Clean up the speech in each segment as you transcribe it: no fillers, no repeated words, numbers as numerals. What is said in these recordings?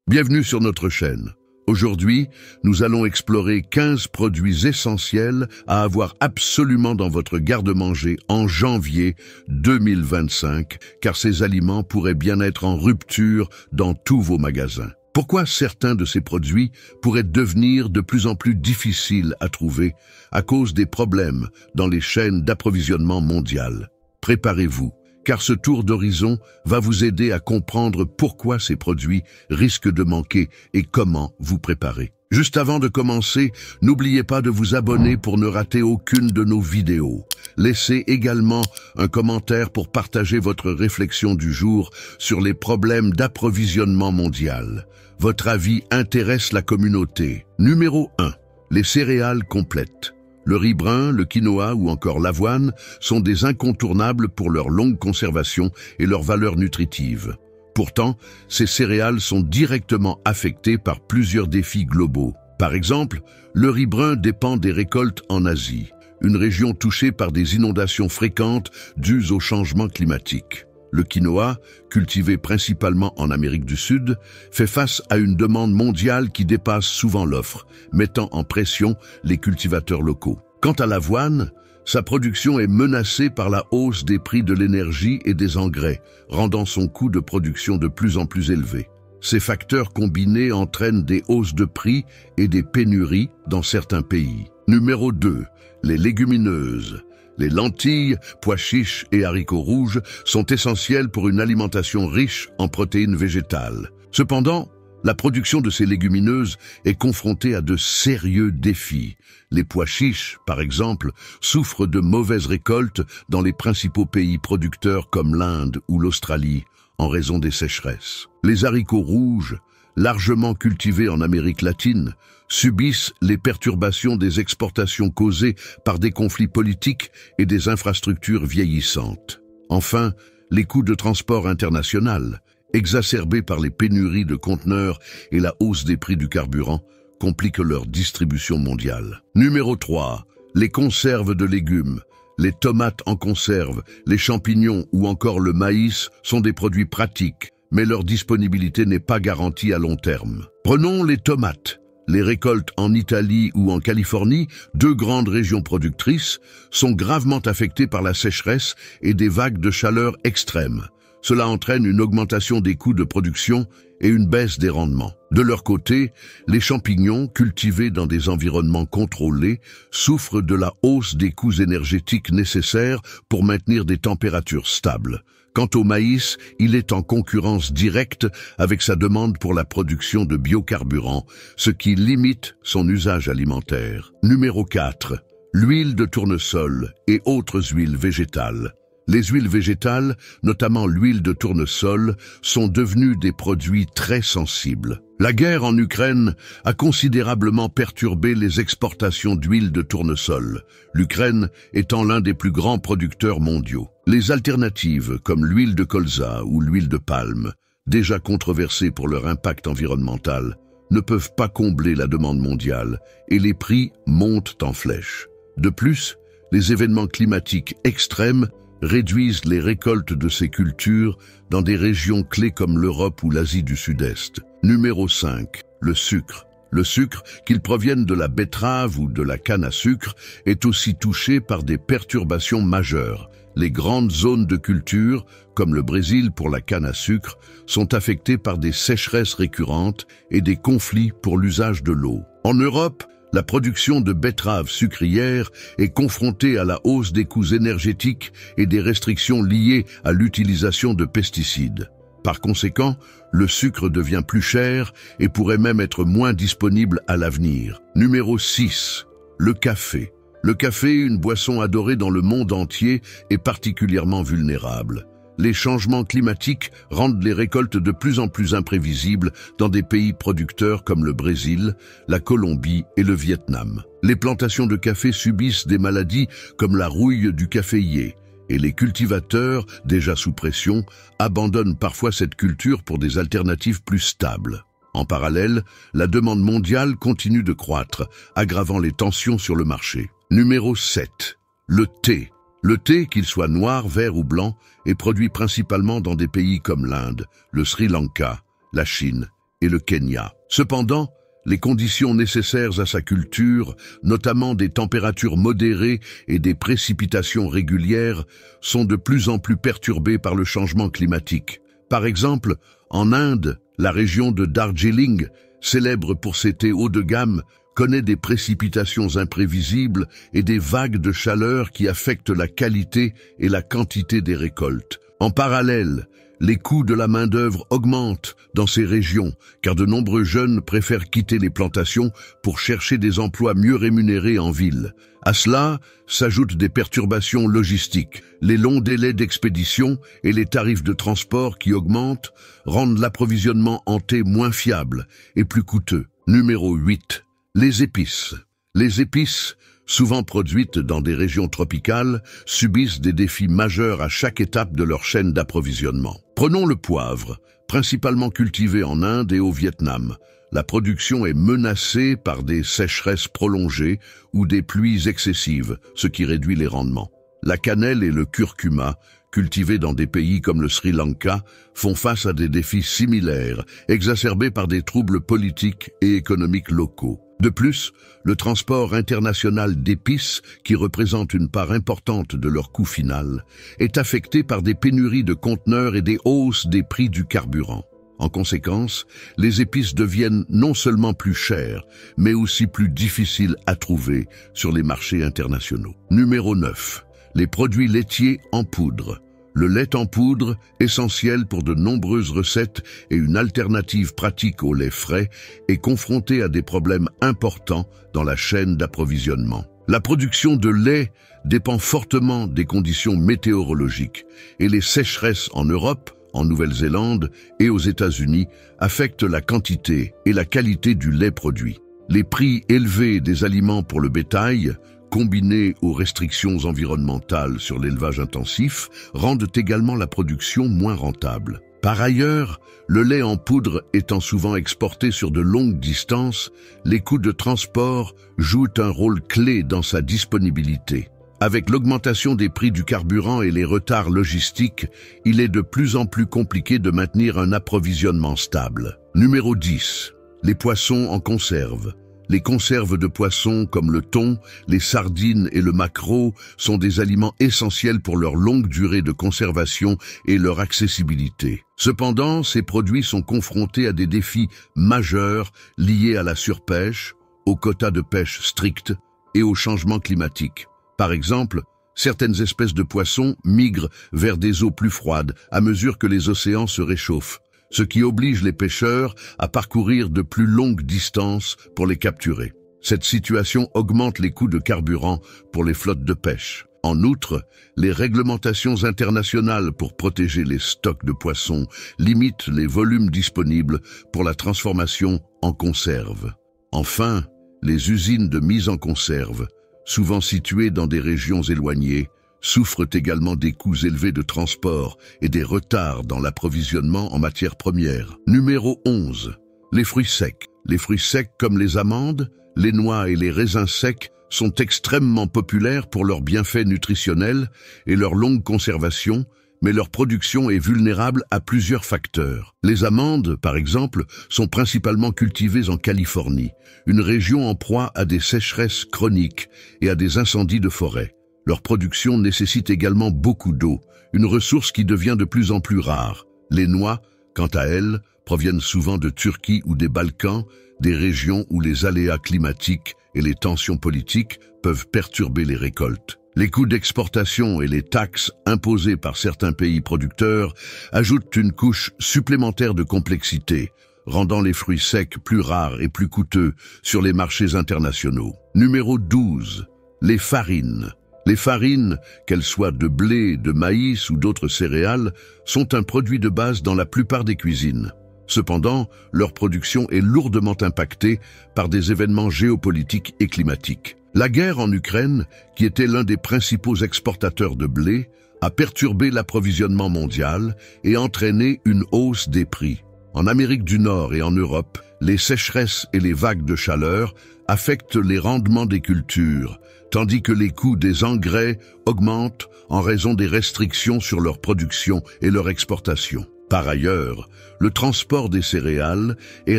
Bienvenue sur notre chaîne. Aujourd'hui, nous allons explorer 15 produits essentiels à avoir absolument dans votre garde-manger en janvier 2025, car ces aliments pourraient bien être en rupture dans tous vos magasins. Pourquoi certains de ces produits pourraient devenir de plus en plus difficiles à trouver à cause des problèmes dans les chaînes d'approvisionnement mondiales? Préparez-vous, car ce tour d'horizon va vous aider à comprendre pourquoi ces produits risquent de manquer et comment vous préparer. Juste avant de commencer, n'oubliez pas de vous abonner pour ne rater aucune de nos vidéos. Laissez également un commentaire pour partager votre réflexion du jour sur les problèmes d'approvisionnement mondial. Votre avis intéresse la communauté. Numéro 1. Les céréales complètes. Le riz brun, le quinoa ou encore l'avoine sont des incontournables pour leur longue conservation et leur valeur nutritive. Pourtant, ces céréales sont directement affectées par plusieurs défis globaux. Par exemple, le riz brun dépend des récoltes en Asie, une région touchée par des inondations fréquentes dues au changement climatique. Le quinoa, cultivé principalement en Amérique du Sud, fait face à une demande mondiale qui dépasse souvent l'offre, mettant en pression les cultivateurs locaux. Quant à l'avoine, sa production est menacée par la hausse des prix de l'énergie et des engrais, rendant son coût de production de plus en plus élevé. Ces facteurs combinés entraînent des hausses de prix et des pénuries dans certains pays. Numéro 2. Les légumineuses. Les lentilles, pois chiches et haricots rouges sont essentiels pour une alimentation riche en protéines végétales. Cependant, la production de ces légumineuses est confrontée à de sérieux défis. Les pois chiches, par exemple, souffrent de mauvaises récoltes dans les principaux pays producteurs comme l'Inde ou l'Australie, en raison des sécheresses. Les haricots rouges, largement cultivés en Amérique latine, subissent les perturbations des exportations causées par des conflits politiques et des infrastructures vieillissantes. Enfin, les coûts de transport international, exacerbés par les pénuries de conteneurs et la hausse des prix du carburant, compliquent leur distribution mondiale. Numéro 3. Les conserves de légumes. Les tomates en conserve, les champignons ou encore le maïs sont des produits pratiques, mais leur disponibilité n'est pas garantie à long terme. Prenons les tomates. Les récoltes en Italie ou en Californie, deux grandes régions productrices, sont gravement affectées par la sécheresse et des vagues de chaleur extrêmes. Cela entraîne une augmentation des coûts de production et une baisse des rendements. De leur côté, les champignons, cultivés dans des environnements contrôlés, souffrent de la hausse des coûts énergétiques nécessaires pour maintenir des températures stables. Quant au maïs, il est en concurrence directe avec sa demande pour la production de biocarburants, ce qui limite son usage alimentaire. Numéro 4. L'huile de tournesol et autres huiles végétales. Les huiles végétales, notamment l'huile de tournesol, sont devenues des produits très sensibles. La guerre en Ukraine a considérablement perturbé les exportations d'huile de tournesol, l'Ukraine étant l'un des plus grands producteurs mondiaux. Les alternatives, comme l'huile de colza ou l'huile de palme, déjà controversées pour leur impact environnemental, ne peuvent pas combler la demande mondiale et les prix montent en flèche. De plus, les événements climatiques extrêmes réduisent les récoltes de ces cultures dans des régions clés comme l'Europe ou l'Asie du Sud-Est. Numéro 5. Le sucre. Le sucre, qu'il provienne de la betterave ou de la canne à sucre, est aussi touché par des perturbations majeures. Les grandes zones de culture, comme le Brésil pour la canne à sucre, sont affectées par des sécheresses récurrentes et des conflits pour l'usage de l'eau. En Europe, la production de betteraves sucrières est confrontée à la hausse des coûts énergétiques et des restrictions liées à l'utilisation de pesticides. Par conséquent, le sucre devient plus cher et pourrait même être moins disponible à l'avenir. Numéro 6. Le café. Le café, une boisson adorée dans le monde entier, est particulièrement vulnérable. Les changements climatiques rendent les récoltes de plus en plus imprévisibles dans des pays producteurs comme le Brésil, la Colombie et le Vietnam. Les plantations de café subissent des maladies comme la rouille du caféier, et les cultivateurs, déjà sous pression, abandonnent parfois cette culture pour des alternatives plus stables. En parallèle, la demande mondiale continue de croître, aggravant les tensions sur le marché. Numéro 7. Le thé. Le thé, qu'il soit noir, vert ou blanc, est produit principalement dans des pays comme l'Inde, le Sri Lanka, la Chine et le Kenya. Cependant, les conditions nécessaires à sa culture, notamment des températures modérées et des précipitations régulières, sont de plus en plus perturbées par le changement climatique. Par exemple, en Inde, la région de Darjeeling, célèbre pour ses thés haut de gamme, connaît des précipitations imprévisibles et des vagues de chaleur qui affectent la qualité et la quantité des récoltes. En parallèle, les coûts de la main-d'œuvre augmentent dans ces régions, car de nombreux jeunes préfèrent quitter les plantations pour chercher des emplois mieux rémunérés en ville. À cela s'ajoutent des perturbations logistiques. Les longs délais d'expédition et les tarifs de transport qui augmentent rendent l'approvisionnement en thé moins fiable et plus coûteux. Numéro 8. Les épices. Les épices, souvent produites dans des régions tropicales, subissent des défis majeurs à chaque étape de leur chaîne d'approvisionnement. Prenons le poivre, principalement cultivé en Inde et au Vietnam. La production est menacée par des sécheresses prolongées ou des pluies excessives, ce qui réduit les rendements. La cannelle et le curcuma, cultivés dans des pays comme le Sri Lanka, font face à des défis similaires, exacerbés par des troubles politiques et économiques locaux. De plus, le transport international d'épices, qui représente une part importante de leur coût final, est affecté par des pénuries de conteneurs et des hausses des prix du carburant. En conséquence, les épices deviennent non seulement plus chères, mais aussi plus difficiles à trouver sur les marchés internationaux. Numéro 9. Les produits laitiers en poudre. Le lait en poudre, essentiel pour de nombreuses recettes et une alternative pratique au lait frais, est confronté à des problèmes importants dans la chaîne d'approvisionnement. La production de lait dépend fortement des conditions météorologiques et les sécheresses en Europe, en Nouvelle-Zélande et aux États-Unis affectent la quantité et la qualité du lait produit. Les prix élevés des aliments pour le bétail, combinés aux restrictions environnementales sur l'élevage intensif, rendent également la production moins rentable. Par ailleurs, le lait en poudre étant souvent exporté sur de longues distances, les coûts de transport jouent un rôle clé dans sa disponibilité. Avec l'augmentation des prix du carburant et les retards logistiques, il est de plus en plus compliqué de maintenir un approvisionnement stable. Numéro 10. Les poissons en conserve. Les conserves de poissons comme le thon, les sardines et le maquereau sont des aliments essentiels pour leur longue durée de conservation et leur accessibilité. Cependant, ces produits sont confrontés à des défis majeurs liés à la surpêche, aux quotas de pêche stricts et au changement climatique. Par exemple, certaines espèces de poissons migrent vers des eaux plus froides à mesure que les océans se réchauffent, ce qui oblige les pêcheurs à parcourir de plus longues distances pour les capturer. Cette situation augmente les coûts de carburant pour les flottes de pêche. En outre, les réglementations internationales pour protéger les stocks de poissons limitent les volumes disponibles pour la transformation en conserve. Enfin, les usines de mise en conserve, souvent situées dans des régions éloignées, souffrent également des coûts élevés de transport et des retards dans l'approvisionnement en matières premières. Numéro 11. Les fruits secs. Les fruits secs comme les amandes, les noix et les raisins secs sont extrêmement populaires pour leurs bienfaits nutritionnels et leur longue conservation, mais leur production est vulnérable à plusieurs facteurs. Les amandes, par exemple, sont principalement cultivées en Californie, une région en proie à des sécheresses chroniques et à des incendies de forêt. Leur production nécessite également beaucoup d'eau, une ressource qui devient de plus en plus rare. Les noix, quant à elles, proviennent souvent de Turquie ou des Balkans, des régions où les aléas climatiques et les tensions politiques peuvent perturber les récoltes. Les coûts d'exportation et les taxes imposées par certains pays producteurs ajoutent une couche supplémentaire de complexité, rendant les fruits secs plus rares et plus coûteux sur les marchés internationaux. Numéro 12. Les farines. Les farines, qu'elles soient de blé, de maïs ou d'autres céréales, sont un produit de base dans la plupart des cuisines. Cependant, leur production est lourdement impactée par des événements géopolitiques et climatiques. La guerre en Ukraine, qui était l'un des principaux exportateurs de blé, a perturbé l'approvisionnement mondial et entraîné une hausse des prix. En Amérique du Nord et en Europe, les sécheresses et les vagues de chaleur affectent les rendements des cultures, tandis que les coûts des engrais augmentent en raison des restrictions sur leur production et leur exportation. Par ailleurs, le transport des céréales est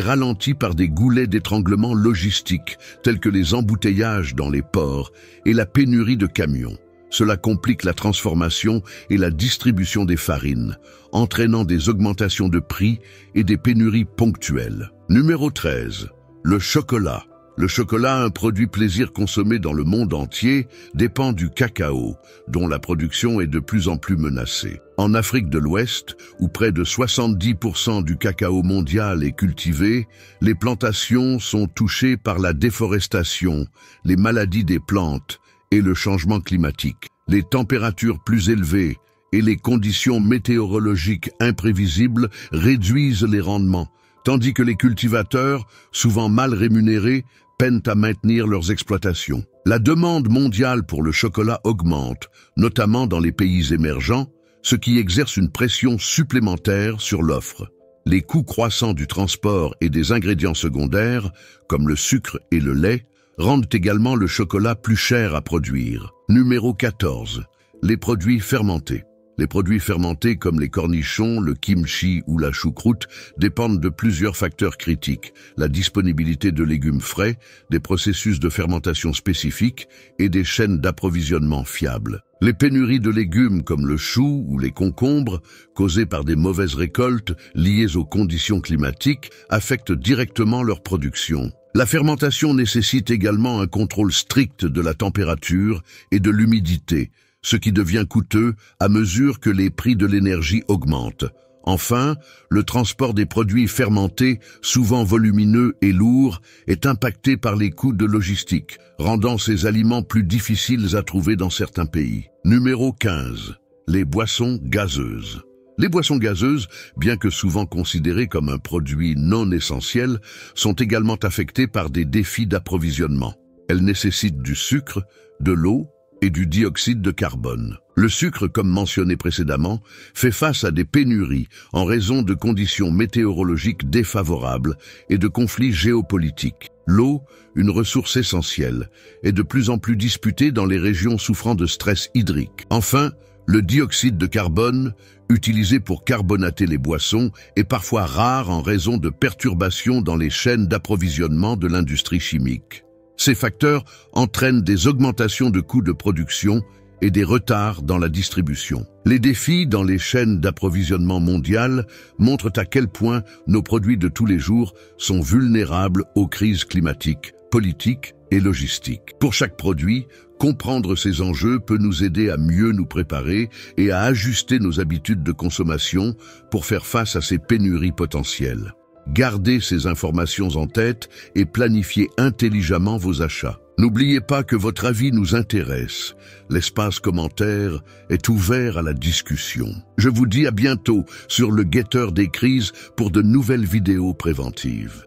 ralenti par des goulets d'étranglement logistiques, tels que les embouteillages dans les ports et la pénurie de camions. Cela complique la transformation et la distribution des farines, entraînant des augmentations de prix et des pénuries ponctuelles. Numéro 13. Le chocolat. Le chocolat, un produit plaisir consommé dans le monde entier, dépend du cacao, dont la production est de plus en plus menacée. En Afrique de l'Ouest, où près de 70% du cacao mondial est cultivé, les plantations sont touchées par la déforestation, les maladies des plantes et le changement climatique. Les températures plus élevées et les conditions météorologiques imprévisibles réduisent les rendements, tandis que les cultivateurs, souvent mal rémunérés, peinent à maintenir leurs exploitations. La demande mondiale pour le chocolat augmente, notamment dans les pays émergents, ce qui exerce une pression supplémentaire sur l'offre. Les coûts croissants du transport et des ingrédients secondaires, comme le sucre et le lait, rendent également le chocolat plus cher à produire. Numéro 14. Les produits fermentés. Les produits fermentés comme les cornichons, le kimchi ou la choucroute dépendent de plusieurs facteurs critiques: la disponibilité de légumes frais, des processus de fermentation spécifiques et des chaînes d'approvisionnement fiables. Les pénuries de légumes comme le chou ou les concombres, causées par des mauvaises récoltes liées aux conditions climatiques, affectent directement leur production. La fermentation nécessite également un contrôle strict de la température et de l'humidité, ce qui devient coûteux à mesure que les prix de l'énergie augmentent. Enfin, le transport des produits fermentés, souvent volumineux et lourds, est impacté par les coûts de logistique, rendant ces aliments plus difficiles à trouver dans certains pays. Numéro 15. Les boissons gazeuses. Les boissons gazeuses, bien que souvent considérées comme un produit non essentiel, sont également affectées par des défis d'approvisionnement. Elles nécessitent du sucre, de l'eau et du dioxyde de carbone. Le sucre, comme mentionné précédemment, fait face à des pénuries en raison de conditions météorologiques défavorables et de conflits géopolitiques. L'eau, une ressource essentielle, est de plus en plus disputée dans les régions souffrant de stress hydrique. Enfin, le dioxyde de carbone, utilisé pour carbonater les boissons, est parfois rare en raison de perturbations dans les chaînes d'approvisionnement de l'industrie chimique. Ces facteurs entraînent des augmentations de coûts de production et des retards dans la distribution. Les défis dans les chaînes d'approvisionnement mondiales montrent à quel point nos produits de tous les jours sont vulnérables aux crises climatiques, politiques et logistiques. Pour chaque produit, comprendre ces enjeux peut nous aider à mieux nous préparer et à ajuster nos habitudes de consommation pour faire face à ces pénuries potentielles. Gardez ces informations en tête et planifiez intelligemment vos achats. N'oubliez pas que votre avis nous intéresse. L'espace commentaire est ouvert à la discussion. Je vous dis à bientôt sur le Guetteur des crises pour de nouvelles vidéos préventives.